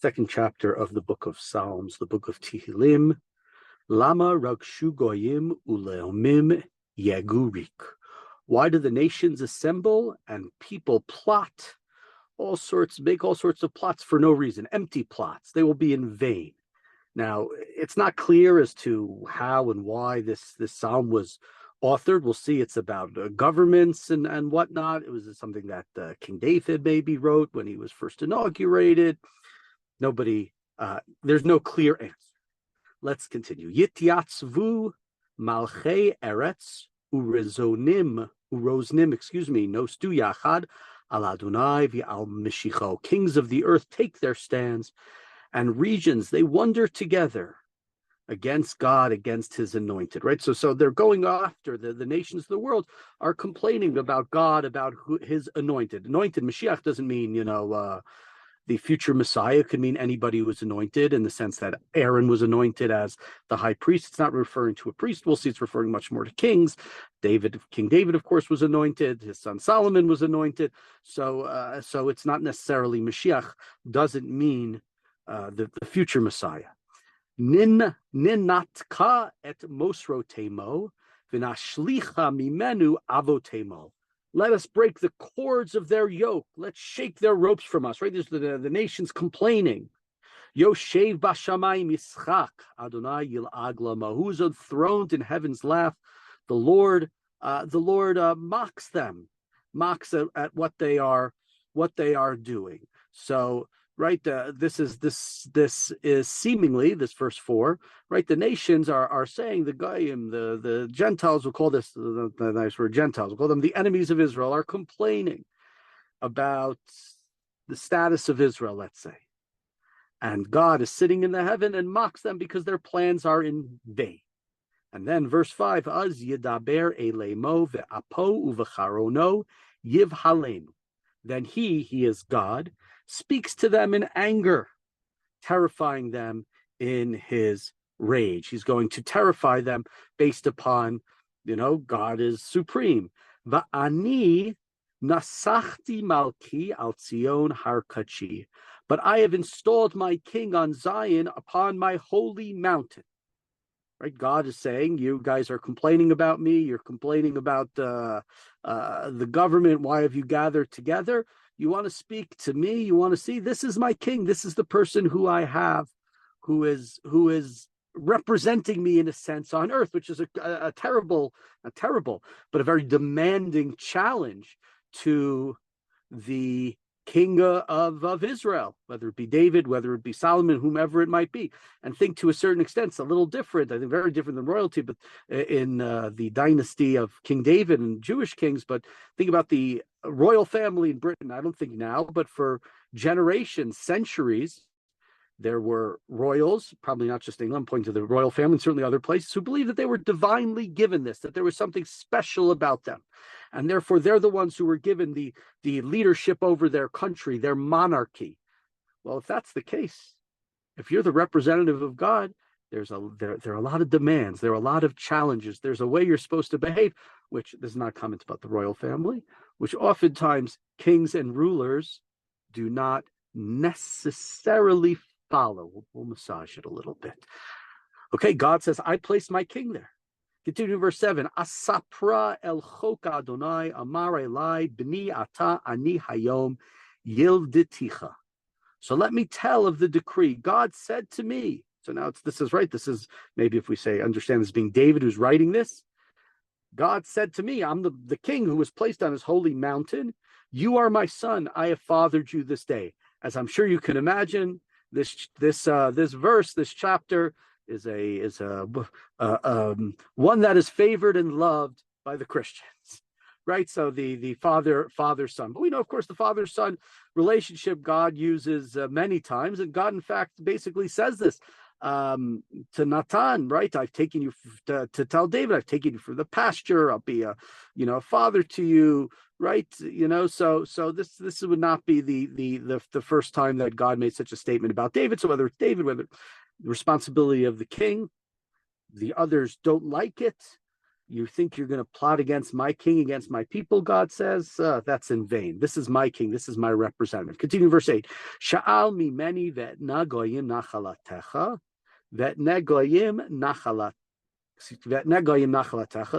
second chapter of the book of Psalms, the book of Tehillim. Lama ragshu goyim uleomim yegurik. Why do the nations assemble and people plot make all sorts of plots for no reason, empty plots? They will be in vain. Now, it's not clear as to how and why this psalm was authored. We'll see it's about governments and whatnot. It was something that King David maybe wrote when he was first inaugurated. There's no clear answer. Let's continue. Yityatzvu malchei eretz uroznim, nostu yachad al Adonai v'al Mishicho. Kings of the earth take their stands, and regions, they wander together against God, against his anointed, right? So they're going after, the nations of the world are complaining about God, about his anointed. Anointed, Mashiach doesn't mean, the future Messiah. Could mean anybody who was anointed, in the sense that Aaron was anointed as the high priest. It's not referring to a priest. We'll see it's referring much more to kings. King David, of course, was anointed. His son Solomon was anointed. So it's not necessarily Mashiach. Doesn't mean the future Messiah. Ninatka et mosrotemo v'nashlicha mimenu avotemo. Let us break the cords of their yoke. Let's shake their ropes from us. Right? There's the nations complaining. Yoshev bashamayim yischak Adonai yil'ag lama. Who's enthroned in heaven's lap? The Lord mocks them, mocks at what they are doing. So, right, this is seemingly, this verse 4, right? The nations are saying, the Goyim, the Gentiles, will call this the nice word, Gentiles, we'll call them the enemies of Israel, are complaining about the status of Israel, let's say. And God is sitting in the heaven and mocks them because their plans are in vain. And then verse 5, Az yedaber elemo ve'apo uvecharono yivhalenu. Then he is God, speaks to them in anger, terrifying them in his rage. He's going to terrify them based upon, God is supreme. Va'ani nasachti malki al Zion har kachi. But I have installed my king on Zion upon my holy mountain. Right? God is saying, you guys are complaining about me. You're complaining about the government. Why have you gathered together? You want to speak to me. You want to see, this is my king. This is the person who I have, who is representing me in a sense on earth, which is a terrible, but a very demanding challenge to the king of Israel, whether it be David, whether it be Solomon, whomever it might be. And think to a certain extent, it's a little different, I think very different than royalty, but in the dynasty of King David and Jewish kings. But think about the royal family in Britain. I don't think now, but for generations, centuries, there were royals, probably not just England, pointing to the royal family, and certainly other places, who believed that they were divinely given this, that there was something special about them. And therefore, they're the ones who were given the leadership over their country, their monarchy. Well, if that's the case, if you're the representative of God, there are a lot of demands. There are a lot of challenges. There's a way you're supposed to behave, which there's not comments about the royal family, which oftentimes kings and rulers do not necessarily follow. We'll massage it a little bit. Okay, God says, I placed my king there. Continue verse 7. Asapra el chok Adonai amar elai b'ni ata ani hayom yilditicha. So let me tell of the decree. God said to me. So now this is right. This is maybe, if we say, understand this being David who's writing this. God said to me, I'm the king who was placed on his holy mountain. You are my son. I have fathered you this day. As I'm sure you can imagine, this verse, this chapter, is one that is favored and loved by the Christians, right? So the father-son. But we know, of course, the father-son relationship God uses many times, and God, in fact, basically says this to Natan, right? I've taken you to tell David, I've taken you for the pasture. I'll be a father to you, right? So this would not be the first time that God made such a statement about David. So whether it's David, whether the responsibility of the king, the others don't like it, You think you're going to plot against my king, against my people, God says? That's in vain. This is my king. This is my representative. Continue verse 8. Sha'al mimeni ve'etna goyim nachalatecha, ve'etna goyim nachalatecha.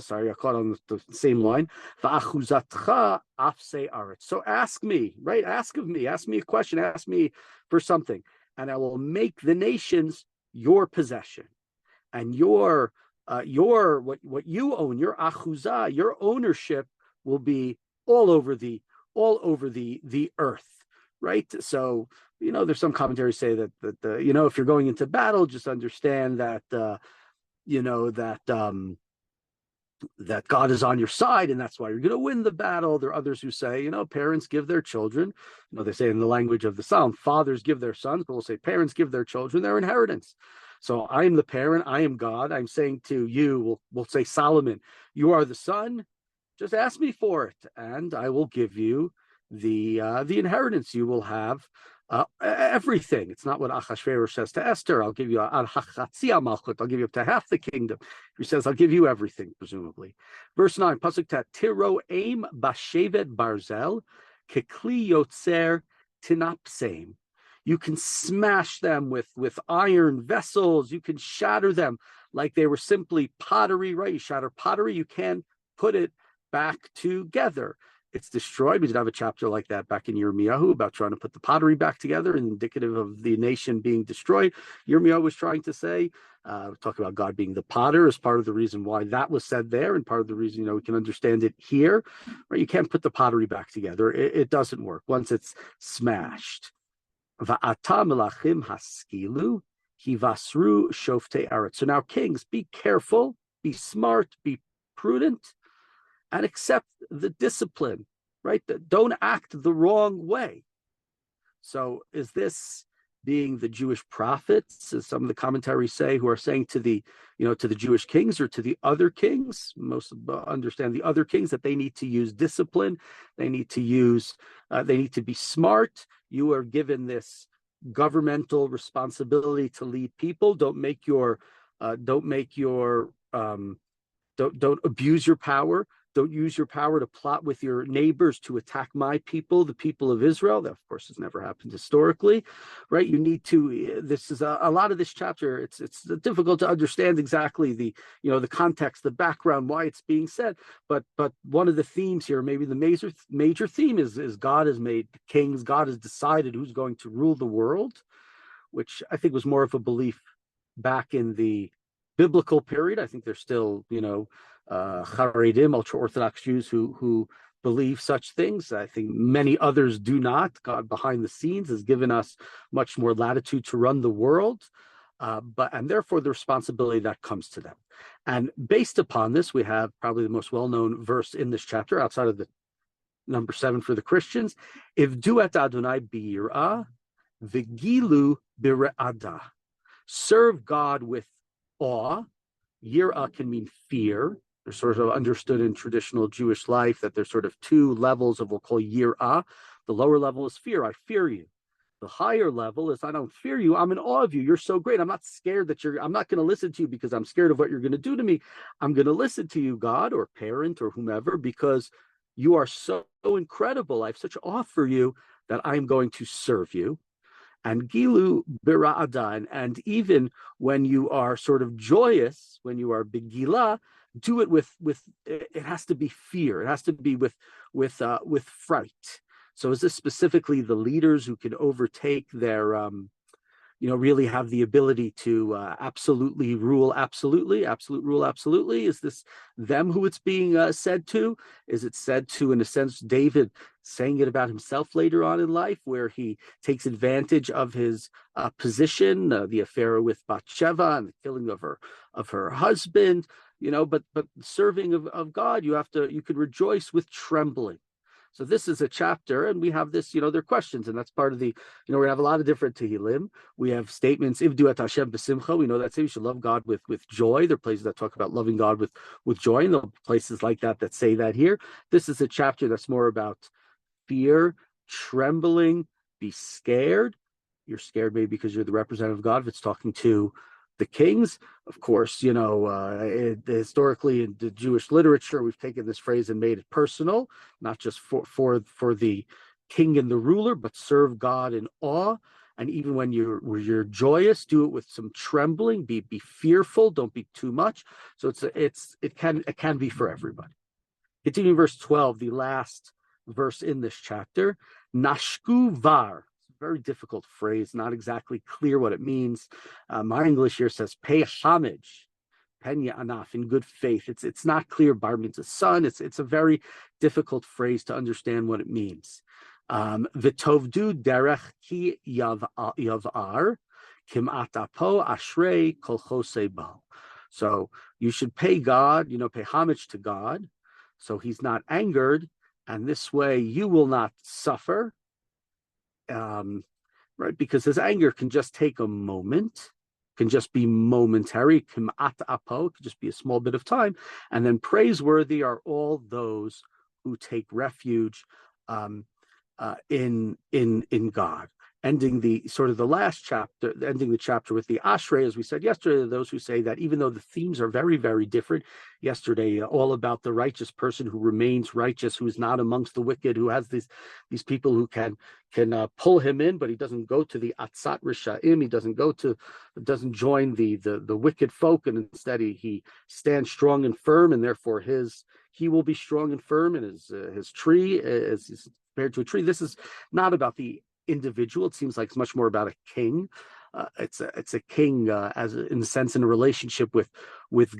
Sorry, I caught on the same line. So ask me, right? Ask of me. Ask me a question. Ask me for something, and I will make the nations your possession, and your what you own, your achuzah, your ownership will be all over the earth, right? So there's some commentaries say that if you're going into battle, just understand that that God is on your side, and that's why you're going to win the battle. There are others who say, parents give their children, they say in the language of the Psalm, fathers give their sons, but we'll say parents give their children their inheritance. So I am the parent, I am God. I'm saying to you, we'll say Solomon, you are the son, just ask me for it, and I will give you the inheritance. You will have everything. It's not what Achashverosh says to Esther. I'll give you I'll give you up to half the kingdom. He says, I'll give you everything, presumably. Verse 9, Pasuk Tet, Tiro aim bashevet barzel, kekli yotzer tinapseim. You can smash them with iron vessels. You can shatter them like they were simply pottery, right? You shatter pottery, you can't put it back together. It's destroyed. We did have a chapter like that back in Yirmiyahu about trying to put the pottery back together, indicative of the nation being destroyed. Yirmiyahu was trying to say, talk about God being the potter as part of the reason why that was said there, and part of the reason, we can understand it here. Right? You can't put the pottery back together. It doesn't work once it's smashed. Va'ata melachim haskilu hivasru shoftei aretz. So now, kings, be careful, be smart, be prudent, and accept the discipline, right? Don't act the wrong way. So is this being the Jewish prophets, as some of the commentaries say, who are saying to the Jewish kings or to the other kings? Most understand the other kings, that they need to use discipline. They need to be smart. You are given this governmental responsibility to lead people. Don't abuse your power. Don't use your power to plot with your neighbors to attack my people, the people of Israel. That, of course, has never happened historically, right? You need to. This is a lot of this chapter. It's difficult to understand exactly the context, the background, why it's being said. But one of the themes here, maybe the major theme, is God has made kings. God has decided who's going to rule the world, which I think was more of a belief back in the biblical period. I think there's still Haredim, ultra-Orthodox Jews who believe such things. I think many others do not. God behind the scenes has given us much more latitude to run the world, and therefore the responsibility that comes to them. And based upon this, we have probably the most well-known verse in this chapter, outside of the number 7 for the Christians: Ivdu et Adonai b'yirah v'gilu b're'ada. Serve God with awe. Yirah can mean fear. They're sort of understood in traditional Jewish life that there's sort of 2 levels of what we'll call yirah. The lower level is fear. I fear you. The higher level is I don't fear you. I'm in awe of you. You're so great. I'm not scared I'm not going to listen to you because I'm scared of what you're going to do to me. I'm going to listen to you, God or parent or whomever, because you are so incredible. I have such awe for you that I'm going to serve you. And gilu bira'adan, and even when you are sort of joyous, when you are begilah, do it with it has to be fear. It has to be with fright. So is this specifically the leaders who can overtake their really have the ability to absolutely rule absolutely, absolute rule absolutely? Is this them who it's being said to? Is it said to, in a sense, David saying it about himself later on in life, where he takes advantage of his position, the affair with Bathsheba and the killing of her husband? But serving of God, you could rejoice with trembling. So this is a chapter, and we have this, they're questions, and that's part of the, we have a lot of different Tehillim. We have statements, Ivdu et Hashem b'simcha. We know that say we should love God with joy. There are places that talk about loving God with joy, and there are places like that say that here. This is a chapter that's more about fear, trembling, be scared. You're scared maybe because you're the representative of God. If it's talking to the kings. Of course, historically in the Jewish literature, we've taken this phrase and made it personal, not just for the king and the ruler, but serve God in awe. And even when you're joyous, do it with some trembling. Be fearful. Don't be too much. So it can be for everybody. Continuing verse 12, the last verse in this chapter, Nashku var. It's a very difficult phrase, not exactly clear what it means. My English here says pay homage, penya anaf, in good faith. It's not clear. Bar means a son. It's a very difficult phrase to understand what it means. V'tovdu derech ki yavar kimat apo ashrei kol chosei bo. So you should pay God, pay homage to God, so he's not angered, and this way you will not suffer, right? Because his anger can just take a moment, can just be momentary, kimat apo, could just be a small bit of time, and then praiseworthy are all those who take refuge in God. Ending the chapter with the Ashrei, as we said yesterday, those who say that even though the themes are very, very different, yesterday all about the righteous person who remains righteous, who is not amongst the wicked, who has these people who can pull him in, but he doesn't go to the Atzat Rishaim, he doesn't join the wicked folk, and instead he stands strong and firm, and therefore he will be strong and firm, and his tree is compared to a tree. This is not about the individual. It seems like it's much more about a king. It's a king in a sense in a relationship with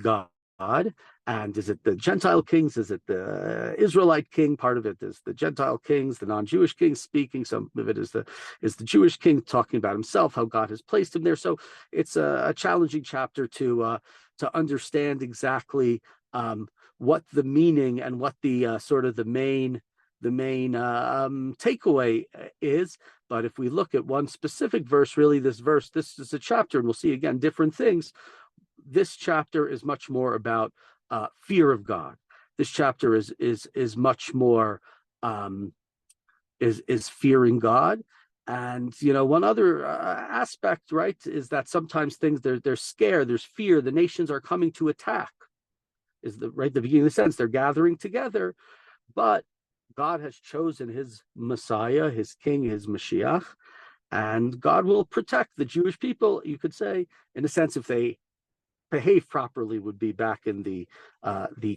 God. And is it the Gentile kings? Is it the Israelite king? Part of it is the Gentile kings, the non-Jewish kings speaking. Some of it is the Jewish king talking about himself, how God has placed him there. So it's a challenging chapter to understand exactly what the meaning and what the sort of the main takeaway is. But if we look at one specific verse, really this is a chapter, and we'll see again different things. This chapter is much more about fear of God. This chapter is much more is fearing God. And one other aspect, right, is that sometimes things they're scared, there's fear, the nations are coming to attack. Is the beginning of the sense they're gathering together, but God has chosen his Messiah, his King, his Mashiach, and God will protect the Jewish people, you could say, in a sense, if they behave properly, would be back in the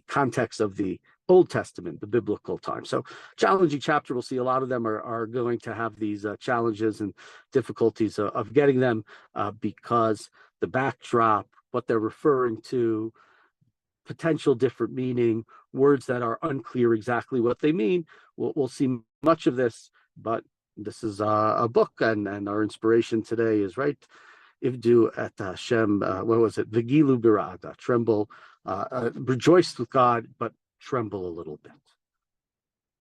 context of the Old Testament, the biblical time. So challenging chapter. We'll see a lot of them are going to have these challenges and difficulties of getting them because the backdrop, what they're referring to, potential different meaning, words that are unclear exactly what they mean. We'll see much of this, but this is a book, and our inspiration today is right. Ivdu at Hashem, what was it? Vigilu bira'ada, tremble, rejoice with God, but tremble a little bit.